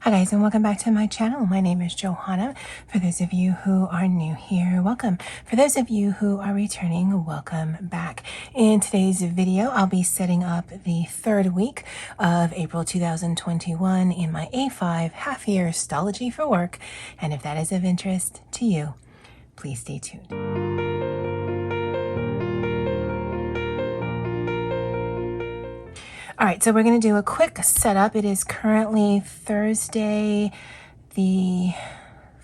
Hi guys, and welcome back to my channel. My name is Johanna. For those of you who are new here, welcome. For those of you who are returning, welcome back. In today's video, I'll be setting up the third week of April 2021 in my A5 half-year Stalogy for work. And if that is of interest to you, please stay tuned. All right, so we're going to do a quick setup. It is currently Thursday, the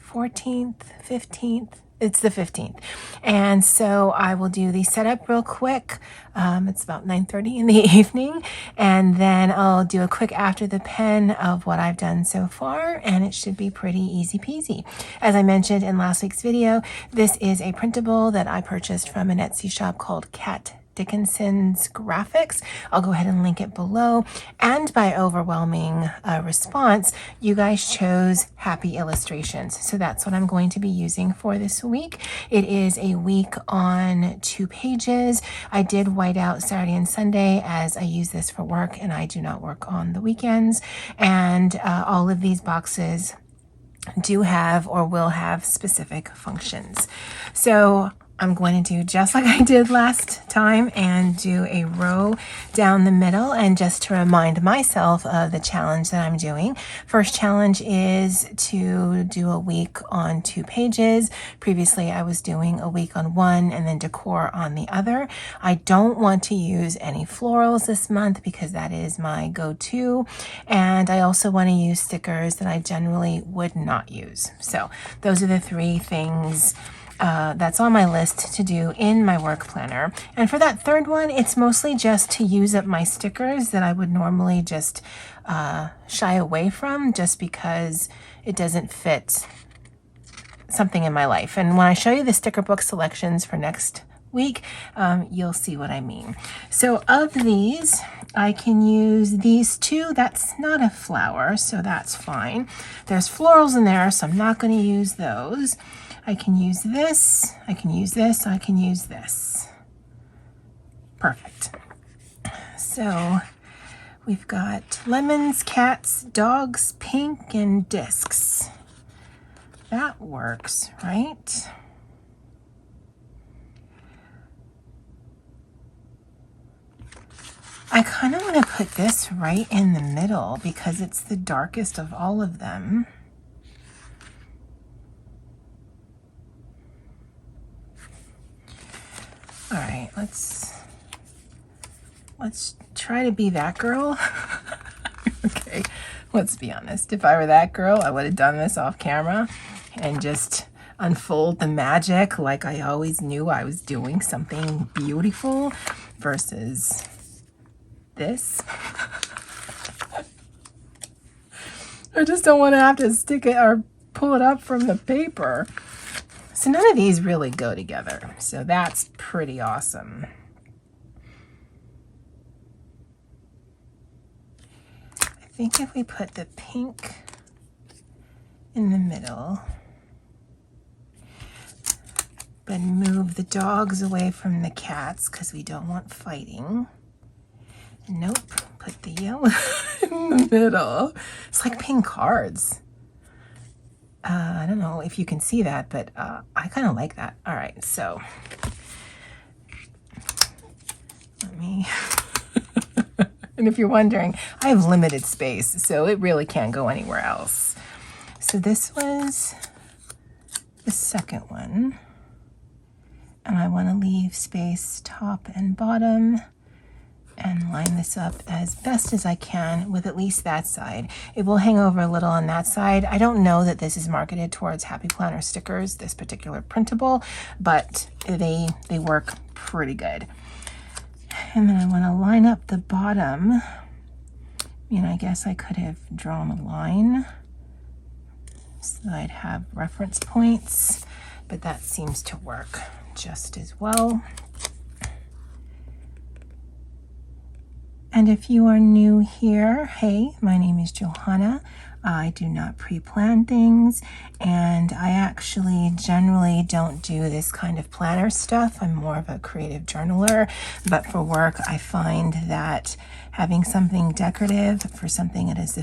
14th, 15th. It's the 15th. And so I will do the setup real quick. It's about 9:30 in the evening. And then I'll do a quick after the pen of what I've done so far. And it should be pretty easy peasy. As I mentioned in last week's video, this is a printable that I purchased from an Etsy shop called Cat Dickinson's Graphics. I'll go ahead and link it below. And by overwhelming response, you guys chose happy illustrations. So that's what I'm going to be using for this week. It is a week on 2 pages. I did white out Saturday and Sunday as I use this for work and I do not work on the weekends. And all of these boxes do have or will have specific functions. So I'm going to do just like I did last time and do a row down the middle. And just to remind myself of the challenge that I'm doing, first challenge is to do a week on 2 pages. Previously, I was doing a week on 1 and then decor on the other. I don't want to use any florals this month because that is my go-to. And I also want to use stickers that I generally would not use. So those are the 3 things that's on my list to do in my work planner. And for that third one, it's mostly just to use up my stickers that I would normally just shy away from just because it doesn't fit something in my life. And when I show you the sticker book selections for next week, you'll see what I mean. So of these, I can use these 2. That's not a flower, so that's fine. There's florals in there, so I'm not going to use those. I can use this, I can use this, I can use this. Perfect. So we've got lemons, cats, dogs, pink, and discs. That works, right? I kind of want to put this right in the middle because it's the darkest of all of them. All right, let's try to be that girl. Okay, let's be honest. If I were that girl, I would have done this off camera and just unfold the magic like I always knew I was doing something beautiful versus this. I just don't want to have to stick it or pull it up from the paper. So none of these really go together. So that's pretty awesome. I think if we put the pink in the middle, but move the dogs away from the cats because we don't want fighting. Nope, put the yellow in the middle. It's like pink cards. I don't know if you can see that, but I kind of like that. All right, so let me, and if you're wondering, I have limited space, so it really can't go anywhere else. So this was the second one, and I want to leave space top and bottom and line this up as best as I can with at least that side. It will hang over a little on that side. I don't know that this is marketed towards Happy Planner stickers, this particular printable, but they work pretty good. And then I want to line up the bottom. I mean, I guess I could have drawn a line so I'd have reference points, but that seems to work just as well. And if you are new here, hey, my name is Johanna. I do not pre-plan things, and I actually generally don't do this kind of planner stuff. I'm more of a creative journaler, but for work, I find that having something decorative for something that is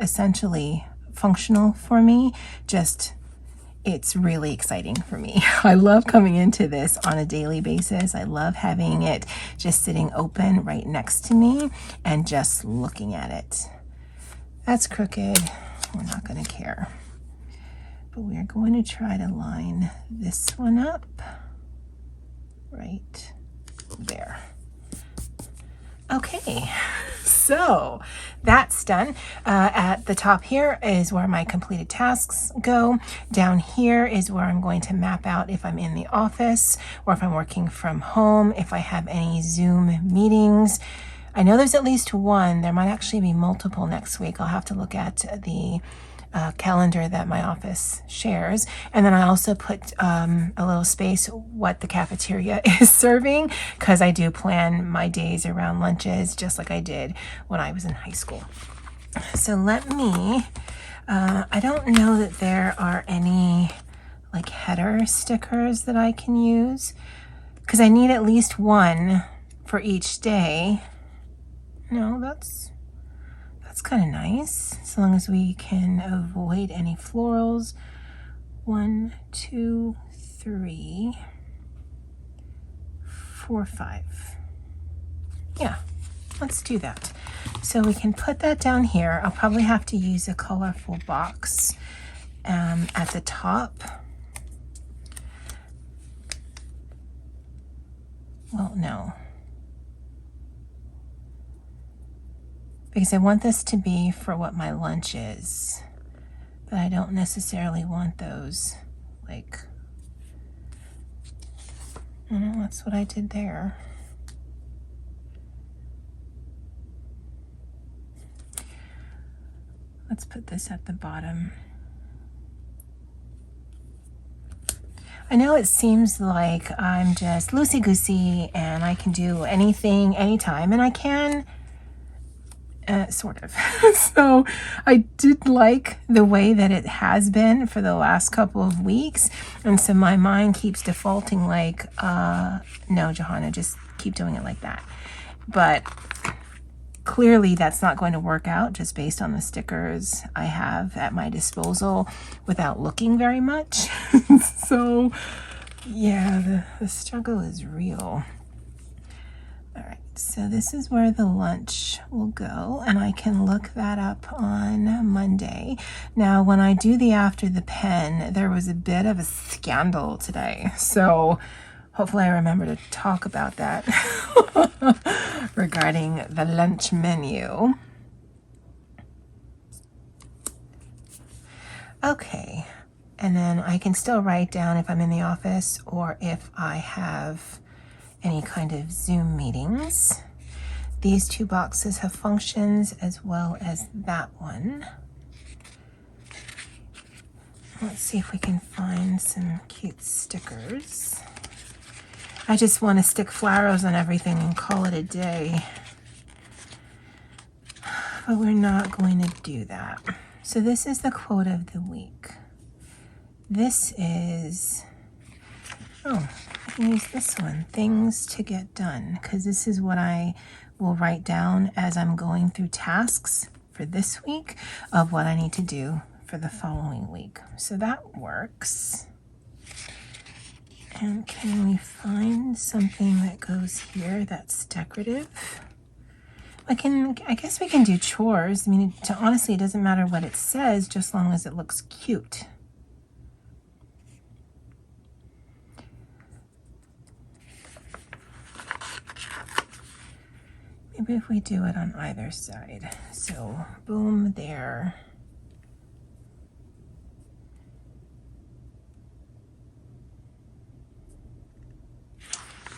essentially functional for me, just it's really exciting for me. I love coming into this on a daily basis. I love having it just sitting open right next to me and just looking at it. That's crooked. We're not going to care. But we're going to try to line this one up right there. Okay, so that's done. At the top here is where my completed tasks go. Down here is where I'm going to map out if I'm in the office or if I'm working from home, if I have any Zoom meetings. I know there's at least one. There might actually be multiple next week. I'll have to look at the calendar that my office shares. And then I also put a little space what the cafeteria is serving, because I do plan my days around lunches just like I did when I was in high school. So let me, I don't know that there are any like header stickers that I can use, because I need at least one for each day. No, that's kind of nice, as long as we can avoid any florals. 1, 2, 3, 4, 5. Yeah, let's do that. So we can put that down here. I'll probably have to use a colorful box at the top. Well, no. Because I want this to be for what my lunch is, but I don't necessarily want those, like, that's what I did there. Let's put this at the bottom. I know it seems like I'm just loosey-goosey and I can do anything, anytime, and I can. Sort of. So I did like the way that it has been for the last couple of weeks. And so my mind keeps defaulting like, no, Johanna, just keep doing it like that. But clearly that's not going to work out just based on the stickers I have at my disposal without looking very much. So yeah, the struggle is real. All right, so this is where the lunch will go, and I can look that up on Monday. Now, when I do the after the pen, there was a bit of a scandal today, so hopefully I remember to talk about that regarding the lunch menu. Okay, and then I can still write down if I'm in the office or if I have any kind of Zoom meetings. These two boxes have functions as well as that one. Let's see if we can find some cute stickers. I just want to stick flowers on everything and call it a day. But we're not going to do that. So this is the quote of the week. This is, I can use this one, things to get done, because this is what I will write down as I'm going through tasks for this week of what I need to do for the following week. So that works. And can we find something that goes here that's decorative? I guess we can do chores. I mean, honestly, it doesn't matter what it says, just as long as it looks cute. Maybe if we do it on either side. So boom there.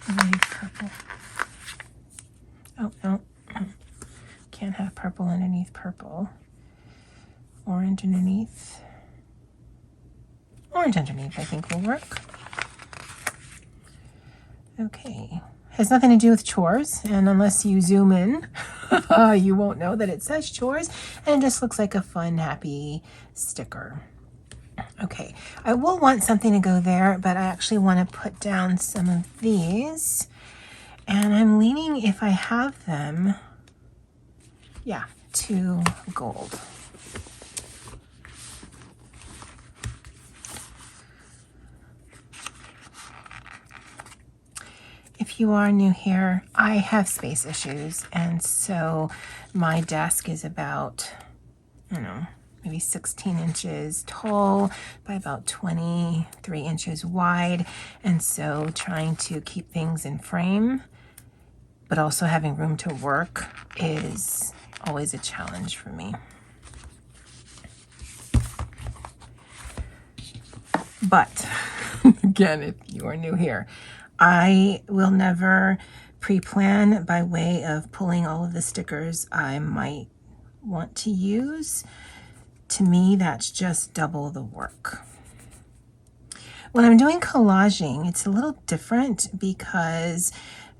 Maybe purple. Oh, no. Can't have purple underneath purple. Orange underneath. Orange underneath, I think will work. Okay. Has nothing to do with chores, and unless you zoom in, you won't know that it says chores, and it just looks like a fun, happy sticker. Okay, I will want something to go there, but I actually want to put down some of these, and I'm leaning, if I have them, yeah, to gold. If you are new here, I have space issues, and so my desk is about, I don't know, maybe 16 inches tall by about 23 inches wide, and so trying to keep things in frame, but also having room to work is always a challenge for me. But again, if you are new here, I will never pre-plan by way of pulling all of the stickers I might want to use. To me, that's just double the work. When I'm doing collaging, it's a little different because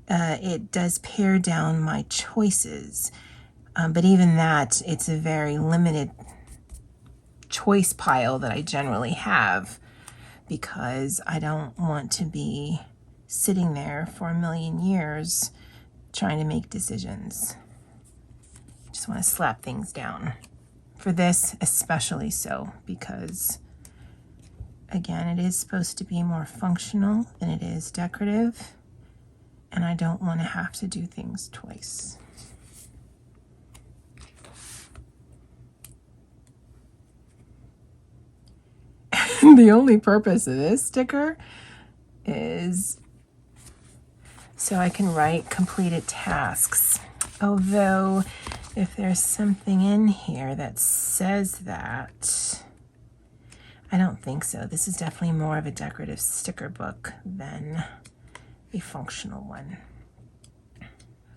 it does pare down my choices. But even that, it's a very limited choice pile that I generally have, because I don't want to be sitting there for a million years trying to make decisions. I just want to slap things down. For this, especially so, because again, it is supposed to be more functional than it is decorative, and I don't want to have to do things twice. The only purpose of this sticker is so I can write completed tasks. Although, if there's something in here that says that, I don't think so. This is definitely more of a decorative sticker book than a functional one.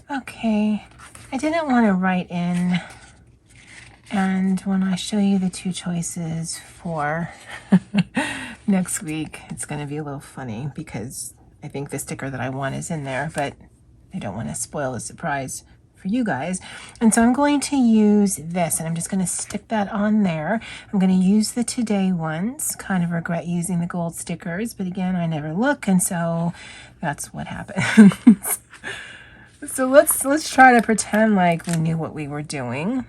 Okay, I didn't want to write in, and when I show you the two choices for next week, it's going to be a little funny because I think the sticker that I want is in there, but I don't want to spoil the surprise for you guys. And so I'm going to use this, and I'm just going to stick that on there. I'm going to use the today ones. Kind of regret using the gold stickers, but again, I never look, and so that's what happens. So let's try to pretend like we knew what we were doing.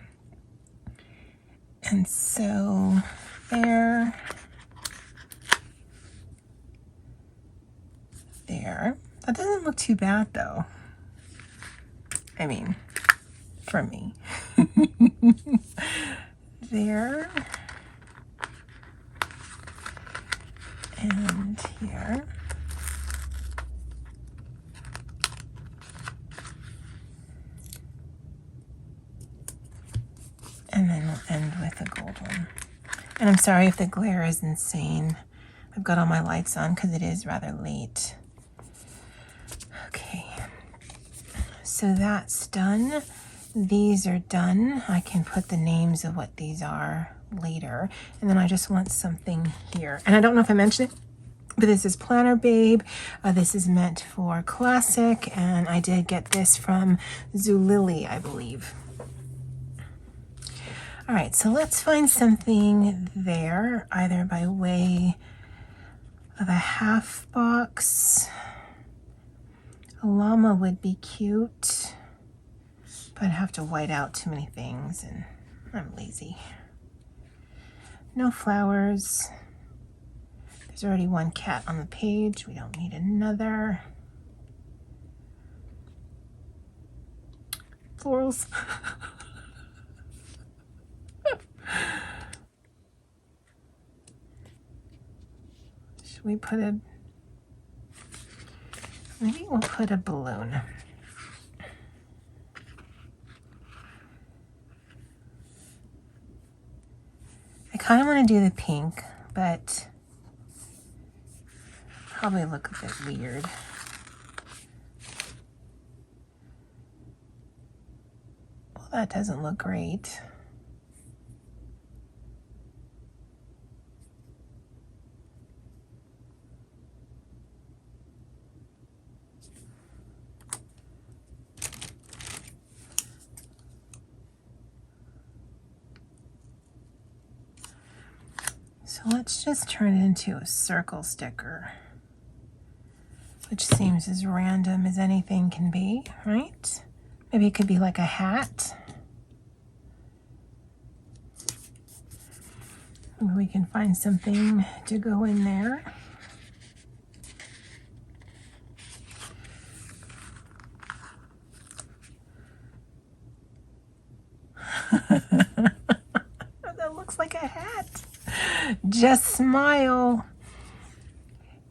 And so there. That doesn't look too bad though. I mean, for me. There. And here. And then we'll end with a gold one. And I'm sorry if the glare is insane. I've got all my lights on because it is rather late. Okay, so that's done. These are done. I can put the names of what these are later. And then I just want something here. And I don't know if I mentioned it, but this is Planner Babe. This is meant for classic, and I did get this from Zulily, I believe. All right, so let's find something there, either by way of a half box. A llama would be cute, but I'd have to white out too many things, and I'm lazy. No flowers. There's already one cat on the page. We don't need another. Florals. Should we put a... Maybe we'll put a balloon. I kind of want to do the pink, but probably look a bit weird. Well, that doesn't look great. So let's just turn it into a circle sticker, which seems as random as anything can be, right? Maybe it could be like a hat. Maybe we can find something to go in there. looks like a hat. Just smile.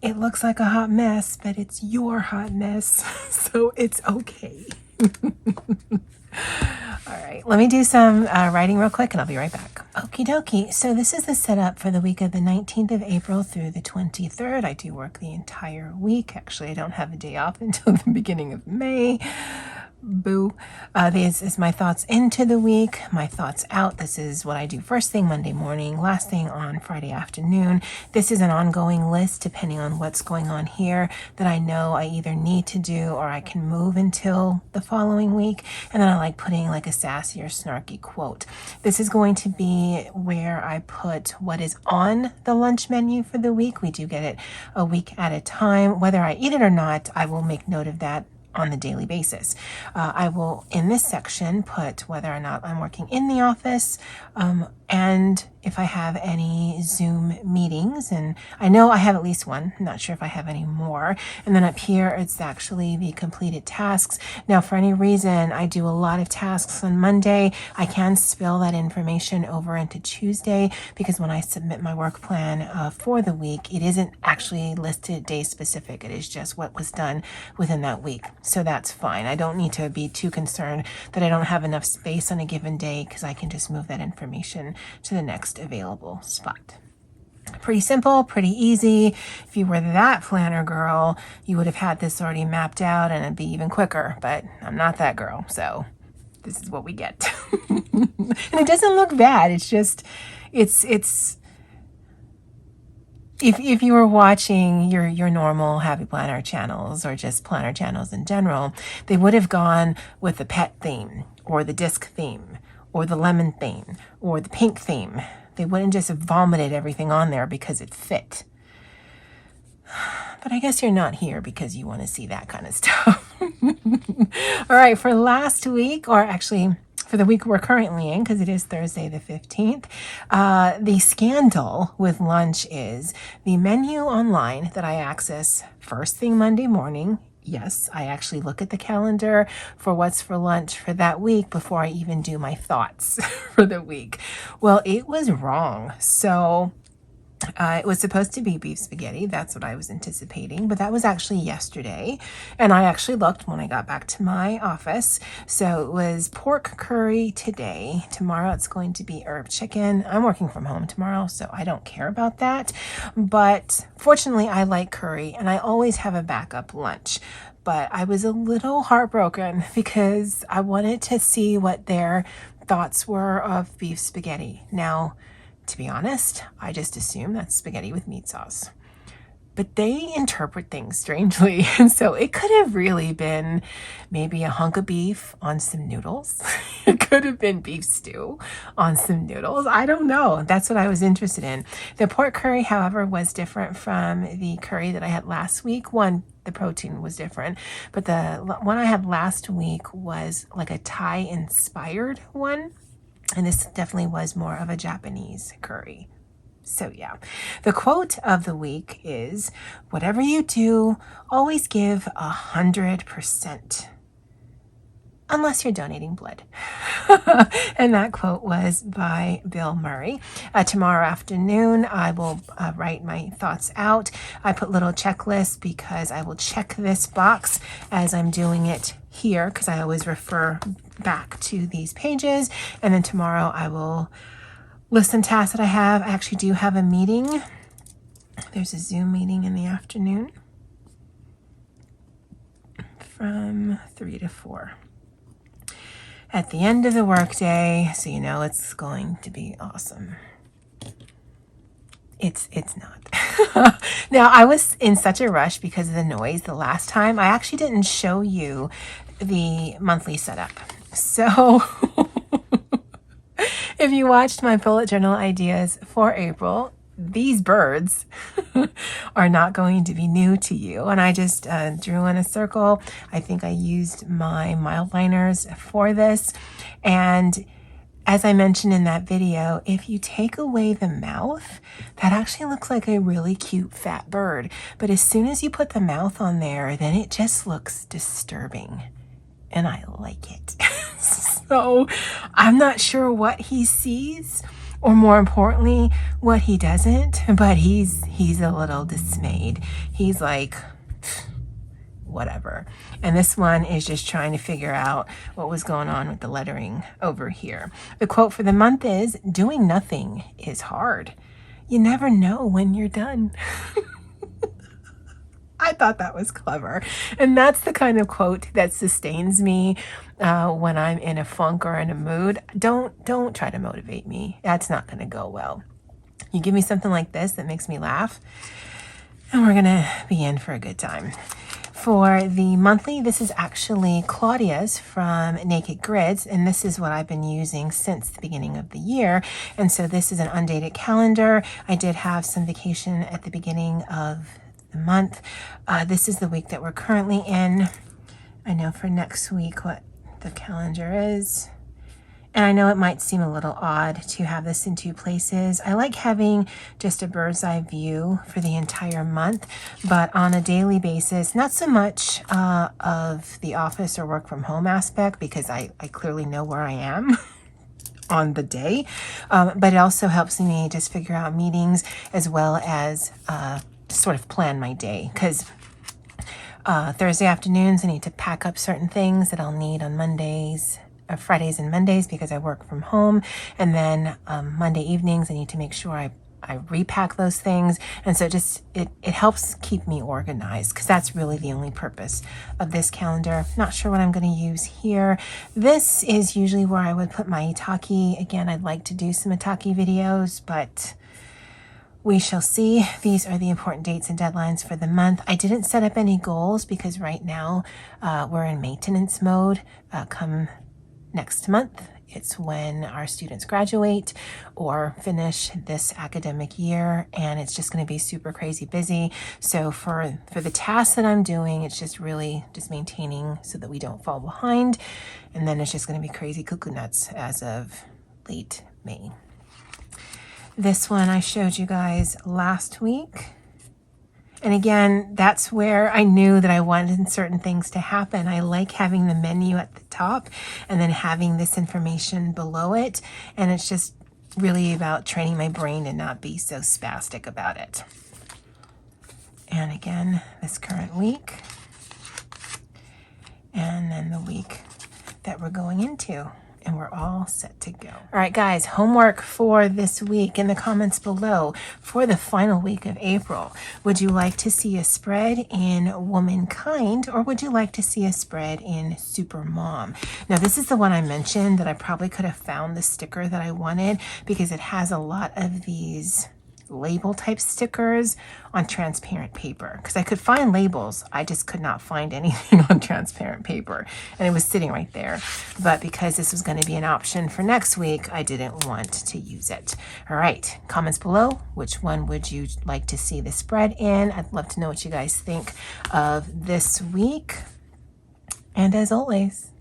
It looks like a hot mess, but it's your hot mess, so it's okay. All right, let me do some writing real quick and I'll be right back. Okie dokie. So this is the setup for the week of the 19th of April through the 23rd. I do work the entire week. Actually, I don't have a day off until the beginning of May. Boo. This is my thoughts into the week, my thoughts out. This is what I do first thing Monday morning, last thing on Friday afternoon. This is an ongoing list depending on what's going on here that I know I either need to do or I can move until the following week. And then I like putting like a sassy or snarky quote. This is going to be where I put what is on the lunch menu for the week. We do get it a week at a time. Whether I eat it or not, I will make note of that on the daily basis. I will, in this section, put whether or not I'm working in the office and if I have any Zoom meetings. And I know I have at least one. I'm not sure if I have any more. And then up here, it's actually the completed tasks. Now, for any reason, I do a lot of tasks on Monday. I can spill that information over into Tuesday because when I submit my work plan for the week, it isn't actually listed day specific. It is just what was done within that week. So that's fine. I don't need to be too concerned that I don't have enough space on a given day because I can just move that information to the next available spot. Pretty simple, pretty easy. If you were that planner girl, you would have had this already mapped out and it'd be even quicker, but I'm not that girl. So this is what we get. And it doesn't look bad. It's just, it's if you were watching your normal Happy Planner channels or just planner channels in general, they would have gone with the pet theme or the disc theme or the lemon theme or the pink theme. They wouldn't just have vomited everything on there because it fit. But I guess you're not here because you want to see that kind of stuff. All right, for last week, or actually for the week we're currently in, because it is Thursday the 15th, the scandal with lunch is the menu online that I access first thing Monday morning. Yes, I actually look at the calendar for what's for lunch for that week before I even do my thoughts for the week. Well, it was wrong. So it was supposed to be beef spaghetti. That's what I was anticipating, but that was actually yesterday. And I actually looked when I got back to my office. So it was pork curry today. Tomorrow it's going to be herb chicken. I'm working from home tomorrow, so I don't care about that. But fortunately, I like curry and I always have a backup lunch. But I was a little heartbroken because I wanted to see what their thoughts were of beef spaghetti. Now, to be honest, I just assume that's spaghetti with meat sauce. But they interpret things strangely. And so it could have really been maybe a hunk of beef on some noodles. It could have been beef stew on some noodles. I don't know. That's what I was interested in. The pork curry, however, was different from the curry that I had last week. One, the protein was different, but the one I had last week was like a Thai inspired one. And this definitely was more of a Japanese curry. So yeah, the quote of the week is, whatever you do, always give 100%. Unless you're donating blood. And that quote was by Bill Murray. Tomorrow afternoon, I will write my thoughts out. I put little checklists because I will check this box as I'm doing it here because I always refer back to these pages. And then tomorrow I will list some tasks that I have. I actually do have a meeting. There's a Zoom meeting in the afternoon from 3 to 4. At the end of the workday, so you know it's going to be awesome. It's not. Now, I was in such a rush because of the noise the last time. I actually didn't show you the monthly setup. So if you watched my bullet journal ideas for April, these birds are not going to be new to you. And I just drew in a circle. I think I used my mild liners for this. And as I mentioned in that video, if you take away the mouth, that actually looks like a really cute fat bird. But as soon as you put the mouth on there, then it just looks disturbing. And I like it. So I'm not sure what he sees or more importantly, what he doesn't, but he's a little dismayed. He's like, whatever. And this one is just trying to figure out what was going on with the lettering over here. The quote for the month is, doing nothing is hard. You never know when you're done. I thought that was clever. And that's the kind of quote that sustains me when I'm in a funk or in a mood. Don't try to motivate me. That's not going to go well. You give me something like this that makes me laugh, and we're going to be in for a good time. For the monthly, this is actually Claudia's from Naked Grids, and this is what I've been using since the beginning of the year. And so this is an undated calendar. I did have some vacation at the beginning of the month. This is the week that we're currently in. I know for next week what the calendar is. And I know it might seem a little odd to have this in two places. I like having just a bird's eye view for the entire month, but on a daily basis, not so much of the office or work from home aspect, because I clearly know where I am on the day, but it also helps me just figure out meetings as well as sort of plan my day, because Thursday afternoons I need to pack up certain things that I'll need on Mondays, Fridays and Mondays, because I work from home. And then Monday evenings I need to make sure I repack those things. And so just it helps keep me organized, because that's really the only purpose of this calendar. Not sure what I'm going to use here. This is usually where I would put my Itaki. Again, I'd like to do some Itaki videos, but we shall see. These are the important dates and deadlines for the month. I didn't set up any goals because right now we're in maintenance mode. Come next month, it's when our students graduate or finish this academic year, and it's just going to be super crazy busy. So for the tasks that I'm doing, it's just really just maintaining so that we don't fall behind, and then it's just going to be crazy cuckoo nuts as of late May. This one I showed you guys last week. And again, that's where I knew that I wanted certain things to happen. I like having the menu at the top and then having this information below it. And it's just really about training my brain to not be so spastic about it. And again, this current week. And then the week that we're going into. And we're all set to go. All right, guys, homework for this week in the comments below. For the final week of April, would you like to see a spread in Womankind, or would you like to see a spread in Supermom? Now, this is the one I mentioned that I probably could have found the sticker that I wanted, because it has a lot of these label type stickers on transparent paper, because I could find labels, I just could not find anything on transparent paper, and it was sitting right there. But because this was going to be an option for next week, I didn't want to use it. All right, comments below, which one would you like to see the spread in? I'd love to know what you guys think of this week. And as always,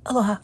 aloha.